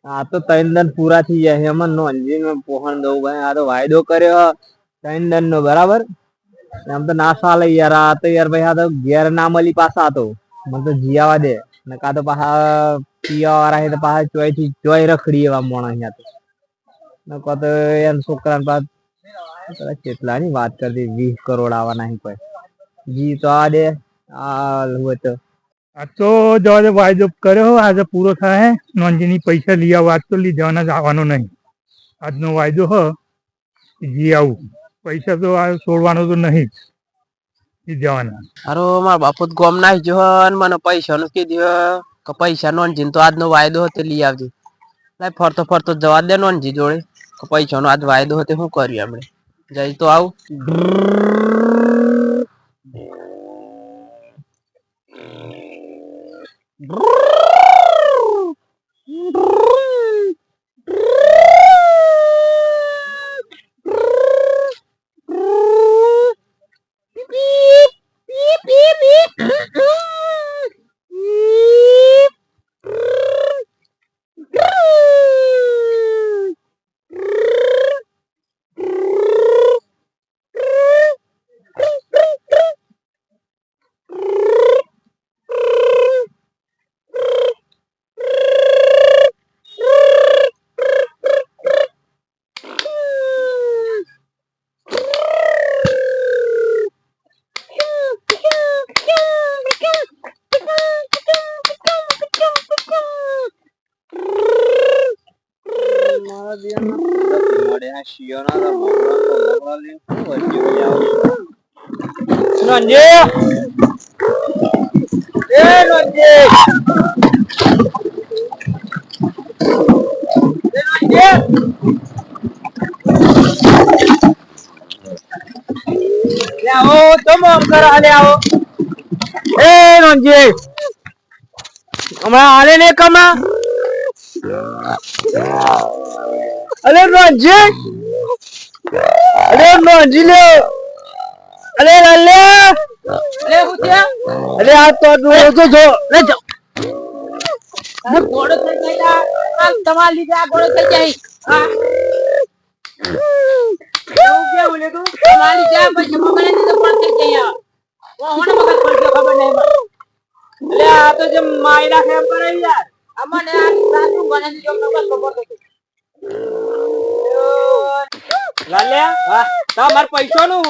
આ તો 3 દન પૂરા થઈ જાય એમાં નોંધીને પોહણ દઉં ભાઈ. આ તો વાયદો કર્યો 3 દન નો બરાબર. એમ તો ના ચાલે યાર. આ તો યાર ભાઈ આ તો ઘેર ના મળી પાછા તો મને તો જીયાવા દે ને કા તો પાછા પીવા વાળા તો પાછા ચોય થી ચોય રખડી એવા મોણા અહીંયા તો નકો તો એમ છોકરા પાસ કેટલા ની વાત કરતી 20 કરોડ આવવાના નહીં કોઈ જી તો આ દે આ હોય તો આ તો જવા દે વાયદો કર્યો આજે પૂરો થાય નોંધીની પૈસા લઈ આવો. આજ તો લઈ જવાના જ આવવાનો નહીં. આજનો વાયદો હ જી આવું. પૈસા તો આ છોડવાનો તો નહીં જ જવાના. અરે મારા બાપુ ગોમ નાખી જો મને પૈસા નું કીધું કે પૈસા નોંધી તો આજનો વાયદો હતો લઈ આવજો. લાય ફરતો ફરતો જવા દે નોંધી જોડે પૈસા નો આજ વાયદો હતો શું કર્યું આપણે જઈ તો આવું. હમણાં હાલે ને કમા અરે રોજી અરે રોજી લે અરે લાલે અરે હું થયા અરે આ તો જો લે જાઓ અરે ગોળો થઈ ગયા આ તમાર લીધે આ ગોળો થઈ જાય હા એવું કે બોલે તું તમારી જા પછી મગને તો પણ થઈ ગયા ઓ હોને મગજ પડ્યો ખબર નહીં એટલે આ તો જે માયરા કેમ કરે યાર અમને આ સાચું ગણે જો નગર ખબર થઈ લાલે હા તમાર પૈસા નું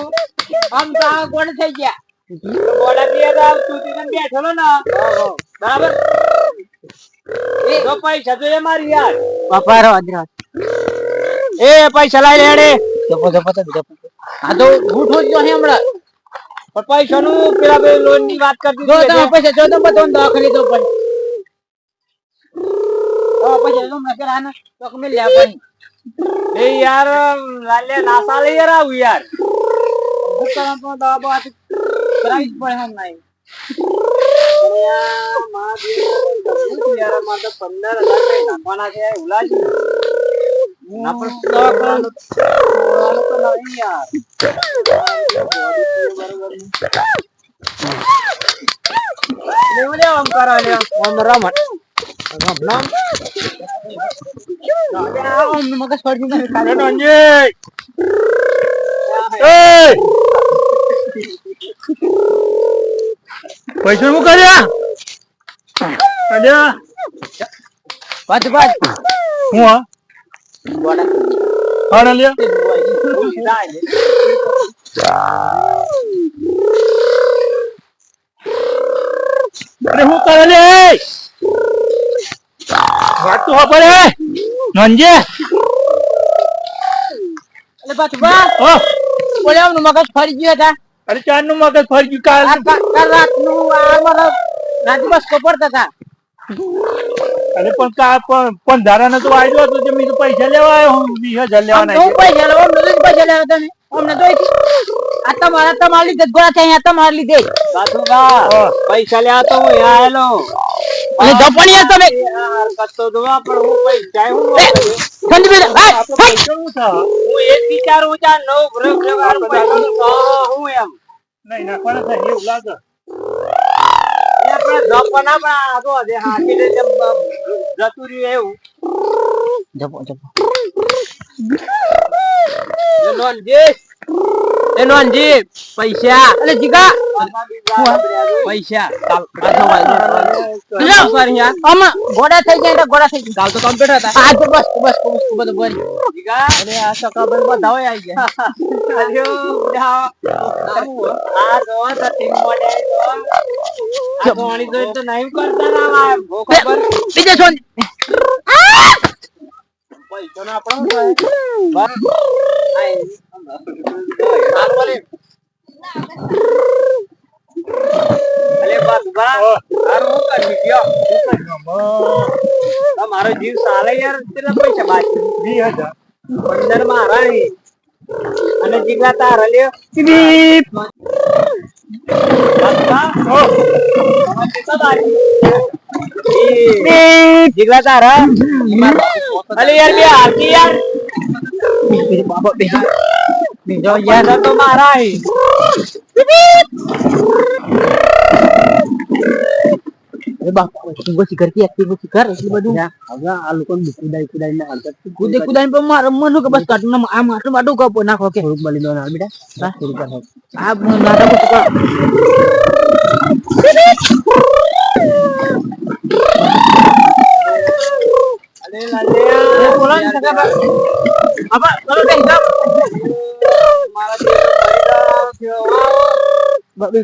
આમ તા ગોળ થઈ ગયા ગોળા પીયા તું તીન બેઠેલો ને બરાબર એ તો પૈસા તો એ મારી યાર પપ્પા રો અદરા એ પૈસા લઈ લેડે જપો આ તો ઉઠો જ હે હમણાં પણ પૈસા નું પેલા લોન ની વાત કરતી જો તમે પૈસા જો તમે બતાવો દવાખાને તો પણ ઓ પૈસા લો મે કરા ના તો મે લે પણ એ યાર લાલે નાસા લે યાર આવ યાર દુકાન તો દવા બાત પ્રાઇસ પર હમ નહીં યાર માં યાર માં તો 15000 पे નાખવાના છે ઉલાજી ના પર દવાખાનો તો નહીં યાર લેવ આમ કરો લે ઓમ રમત નામ ઓમ મગજ પડી ગયું કાલે નંજે એ પૈસા હું કર્યા અલ્યા પાછ હું હા બોડા લ્યા અરે હું કરે લે વાત તો પડે નંજે એટલે પાછ ઓ બોલે નું મગજ ફરી ગયો હતા અરે ચાર નું મગજ ફરી ગયું કાલ રાત નું આ મને રાત બસ પડતા હતા અરે પણ ધારાને તો આવ્યો હતો જે મેં પૈસા લેવા આવ્યો હું 20000 લેવાના હું પૈસા લેવા નથી પૈસા લેવા તને અમને તો આ તમારા લીધે ગોળા છે અહીંયા તમારા લીધે સાધુબા પૈસા લેવા તો હું આયેલો અને ધપણિયા તમે યાર કતો દવા પણ હું પૈસા હું ખંડી બે પૈસા હું થા હું એક વિચારું છે નવ ભરક લેવા પૈસા હું એમ નહીં નાખવાના થાય એવું લાગે આપણે ધપણા પણ આ તો દે હા કે જતું રહ્યું એવું જપો જપો એ નોનજી પૈસા અલે જીગા પૈસા આમાં ગોડા થઈ જાય ગોડા થઈ જાય કાલ તો કમ્પ્લીટ હતા આ તો બસ બસ બધું બોલી જીગા અરે આ સકાબલ બધા હોય આવી ગયા અલ્યો આ દો ટીમ મોડે આ ગોણી જોઈ તો નહીં કરતા ના ખબર બીજે છોડ પૈસા ના આપણો બસ આઈ હાલ બોલે અલે બાબા આરો કરી ગયો તમારો જીવ સાલે યાર કેટલા પૈસા બાકી 20000 15 માં હરાણી અને જીગલા તાર લ્યો બીપ બાબા ઓ કેટલા બાકી બીપ જીગલા તાર અલે યાર બે આતી યાર બાબા બે જો યાર તો મારા હે अरे बाप वो शिखर की एक्टिव वो शिखर इसलिए બધું હવે આ લોકો કુદાઈ ને હાલત કુદાઈ પર માર મનો કે બસ કાટનો આ માટો બાડો કપો નાખો કે થોડુંક બલી દો ના બેટા બસ થોડુંક કરો આ નાટક તો અલે લાલે બોલા ને સગા અબા ચલો કે હિસાબ મારા થયો બાબે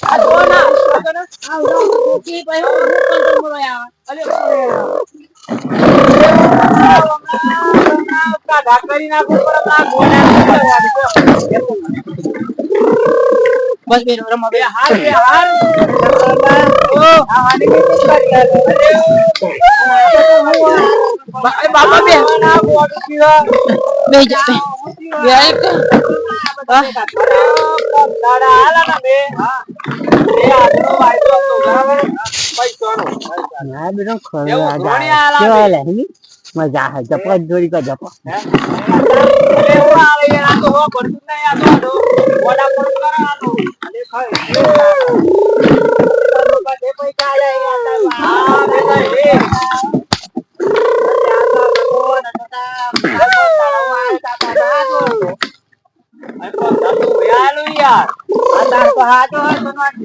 આ દોના આ કે ભાઈ હું કંટ્રોલ બોલો યાર અલે કા ઢાકરી નાખો પર આ ગોડા બસ બે રમ બે હાર ઓ આ હાડી કે કરી અરે બાબા બે ના બોડ સીવા બે જા બે એક દાડા આલા ના બે હા એ આનો વાયદો તો બરાબર પૈસાનો ના બેનો ખરા કેવા લે મજા હે જપા જોડી કા જપા અરે ઓ આવે યાર આ તો હો પડતું નહી આ તો વડા પણ કરાનો અરે ખાય તો બાદે પૈસા લે આ બે એ यार आता तो हाथ और बनवाती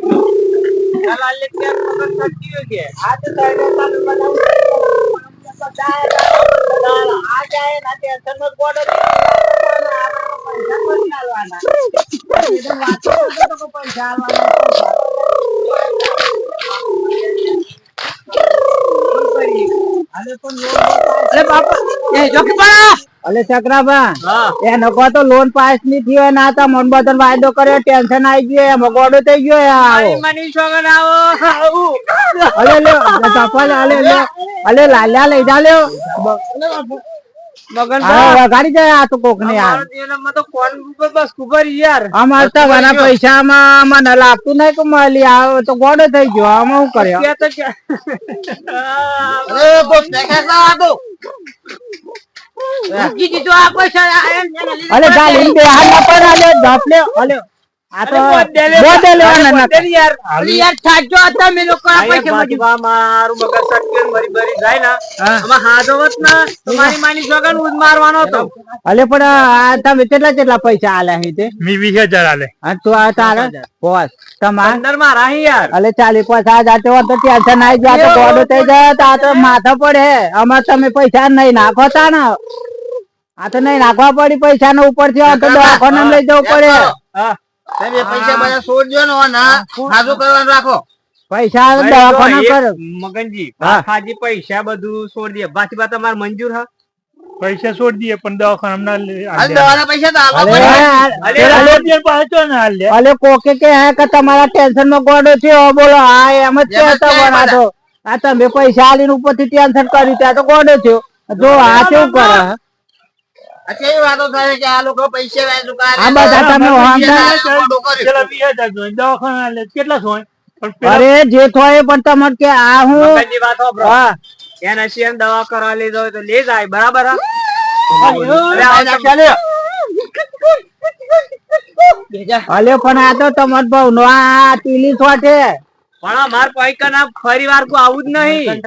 चला ले के पकड़ सकती हो के हाथ साइड में चालू बनाओ आ जाए ना टेंशन मत बोलो पैसा को निकालवाना एकदम बात तो पैसा आलवाना अरे बापा ये जोकी पड़ा अले चक्राबा એ નકો તો લોન પાસ ની થયો ના તો મન બદન વાયદો કર્યો ટેન્શન આવી ગયો મગોડો થઈ ગયો યાર મની છોગન આવો અલે લે તપલ અલે લાલ્યા લઈ જા લ્યો મગન હા ગાડી જાય આ તો કોક ને યાર એનામાં તો કોણ બસ ખબર યાર અમાર તો વાના પૈસા માં મને લાગતું નહીં કે મળી આવ તો ગોડો થઈ ગયો આમાં હું કર્યો કે તો અરે બોસ દેખા આ જીજી તો આ પૈસા અલે ગાલી બે હાથ ના પર આલે ધપલે અલે આ તો બોડે લેવાના ના યાર યાર થાજો હતા મે લોકો આ પૈસા મજવા મારું મગજ સટકેન મરી મરી જાય ના આમાં હાદવત ના તમારી માની જોગન ઉજ મારવાનો હતો અલે પણ આ તમે કેટલા પૈસા આલ્યા હે તે મી 20000 આલે આ તો આ તારે બોસ તમાર અંદર માં રાહી યાર અલે 40-50 તો ટેન્શન આવી જાય તો ગોડો થઈ જાય તો આ તો માથા પડે અમાર તમે પૈસા નહીં નાખોતા ને આ તો નહીં નાખવા પડી પૈસા નો ઉપર થી તો દવાખાને લઈ જવું પડે હા તમે પૈસા બધા છોડજો ને ના ખાજો કરવાનું રાખો પૈસા દવાખાને કર મગનજી ખાજી પૈસા બધું છોડ દે બાકી બા તમાર મંજૂર હા પૈસા છોડ દઈએ પણ દવાખાના ના દવાના પૈસા તો અલે પાછો ના લે અલે કોકે કે હે કે તમારા ટેન્શન માં ગોડો છે બોલો આ એમ જ છે તો બનાતો આ તમે પૈસા આલીને ઉપરથી ટેન્શન કર્યું ત્યાં તો ગોડો છે જો આ કેવું કરે અચ્છા એ વાતો થાય કે આ લોકો પૈસા વાયદો કરે આ બધા તમે હોંગા ચલો 20000 જોઈ દવાખાના લે કેટલા સોય અરે જે થોય પણ તમને કે આ હું મગનજી વાત હો બ્રો હા એના સીએમ દવા કરવા લઈ જાવ તો લઈ જાય બરાબર અલે પણ આ તો તમાર ભાવ નો આ ટીલી છોટે પણ અમાર પૈકા ના ફરી વાર કો આવું જ નહીં.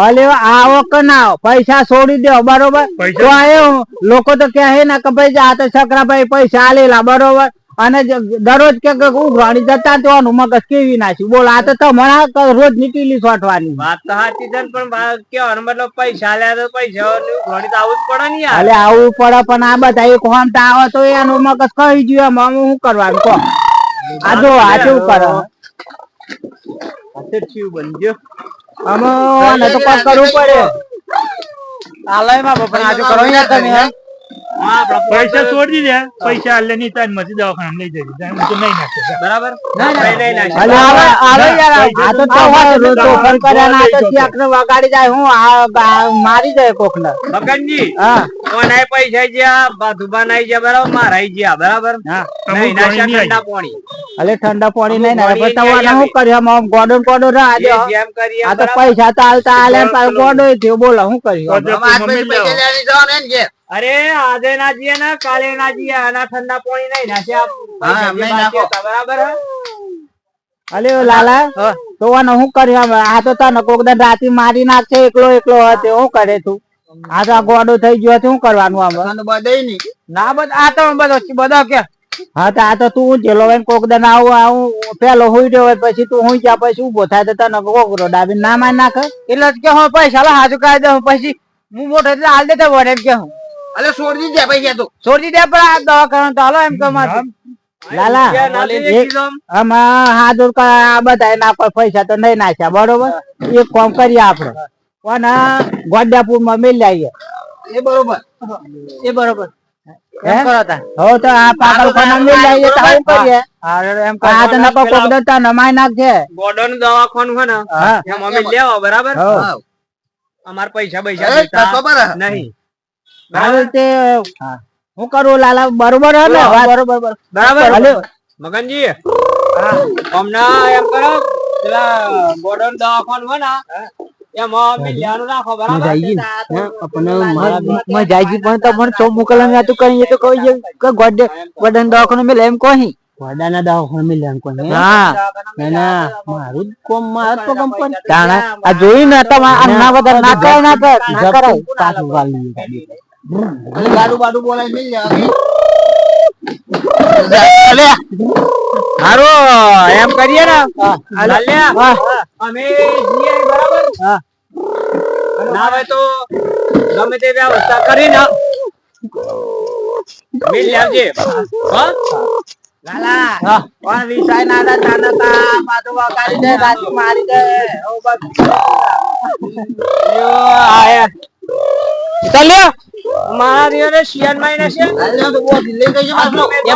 અલે આવો કે ના આવો, પૈસા છોડી દો બરોબર. પૈસા? તો આયો લોકો તો કહે ને કે ભાઈ આ તો છકરાભાઈ પૈસા આલેલા બરોબર, અને દરરોજ કે ઉઘરાણી જતા તેવાનું મગજ કેવી નાખ્યું. બોલ આ તો તમારા રોજ નીકળી છોટવાની વાત તો સાચી છે ને, પણ કેવાનો મતલબ પૈસા લે તો પૈસા ઘણી તો આવું જ પડે ને યાર. અલે આવું પડે, પણ આ બધા એક હોમતા આવે તો એનું મગજ કહી ગયું એમાં હું શું કરવાનું કહો. આ જો આ શું કરે બનજો આમાં તો કોક કરવું પડે. પૈસા છોડી દે, પૈસા આલે નહીં તાર મથી દવાખાના લઈ જજે. હું તો નહીં નાખે બરાબર. અલે આવે યાર, આ તો તમારે રોજ તોફાન કર્યા ના તો ચેકને વગાડી જાય. હું આ મારી જાય કોકને. મગનજી હા કોના પૈસા જ્યાં બાધુબા નાઈ ગયા બરાબર, મારાઈ ગયા બરાબર. નહીં નાખ્યા ઠંડા પાણી. અલે ઠંડા પાણી નહીં ના પછી તમારે શું કર્યું આમ ગોડો ગોડો ના આજે જેમ કરીએ આ તો પૈસા તો આલતા આલે ગોડો થયો. બોલો શું કર્યું? અરે આજે ના જઈએ ને કાલે ના જઈએ, આના ઠંડા પાણી નહીં નાખ્યા બરાબર. અલે લાલા તો આને શું કર્યું? આ તો તને કોક દન રાતે મારી નાખશે એકલો એકલો હતો. શું કરે તું? આ તો ગોડો થઈ ગયો શું કરવાનું? આમ ના બધ આ તો બધો કે હા તો આ તો તું જેલો કોક દન આવું પેલો હુઈ રહ્યો પછી તું હુઈ જા, પછી ઉભો થાય તો તને કોકરો ડાબી ના માર નાખે. એટલે કે હું પૈસા હાજુ કાઢી દઉં પછી હું મોટો એટલે હાલ દેતા વડે કે હું અલે છોડી દે પૈસા તો છોડી દે. પણ આ દવાખાના તો હાલો એમ કે લાલા આમાં હાજર આ બધા ના પૈસા તો નહીં નાખ્યા બરોબર. એક કામ કરીએ આપડે પણ ગોડાપુર માં મેળ આવીએ. એ બરોબર એમ કરો તા હવે તો આ પાગલખાના મેળ આવીએ તો શું કરીએ? એમ આ તો નકો કોક દેતા નમાઈ નાખજે. ગોડો નું દવાખાનું છે ને એમ અમે લેવા બરાબર. અમાર પૈસા નહીં હું કરું લાલા? બરોબર હે ને? બરોબર બરાબર. મગનજી હમણાં એમ કરો પેલા ગોડો નું દવાખાનું હોય ને એમાં અમે લેવાનું રાખો બરાબર. જાયજી પણ તો પણ ચો મોકલવાનું હતું કઈ તો કહી કે ગોડન દવાખાનું મેલે એમ કહી ગોડાના દવાખાનું મેલે એમ કહી. હા ના મારું જ કોમ માર તો કમ પણ તાણા આ જોઈ ને તમે આ ના બધા ના કરે ના કરે પાછું વાલી ગાડું બાડું બોલાય મિલ જાય. હારો એમ કરીએ ને અમે જઈએ બરાબર. ના હોય તો ગમે તે વ્યવસ્થા કરીને મિલ લાવજે. લાલા પણ વિષય ના તાને તા પાછું વગાડી દે રાતી મારી દે ચાલ્યો મારા રિયરે શિયાન માં છે એમ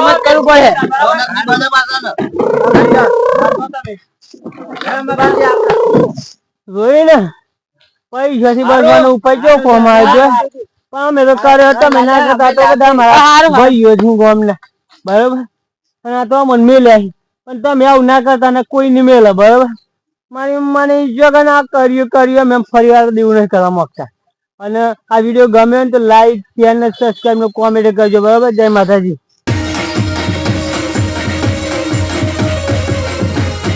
જ કરવું પડે. જોઈ ને પૈસા થી બસવાનો ઉપાય કેવો કોમ આવ્યો પણ અમે તો કર્યો તમે ના કરતા તો બધા મારા ભાઈઓ છું ગોમ ને બરોબર. અને આ તો મને મેલે પણ તમે આવું ના કરતા ને કોઈ નહીં મેલે બરોબર. મારી મને જગન આ કર્યું એમ ફરી વાર દેવું નહીં કરવા માંગતા. અને આ વિડીયો ગમે તો લાઈક શેર ને સબસ્ક્રાઈબ ને કોમેન્ટ કરજો બરોબર. જય માતાજી.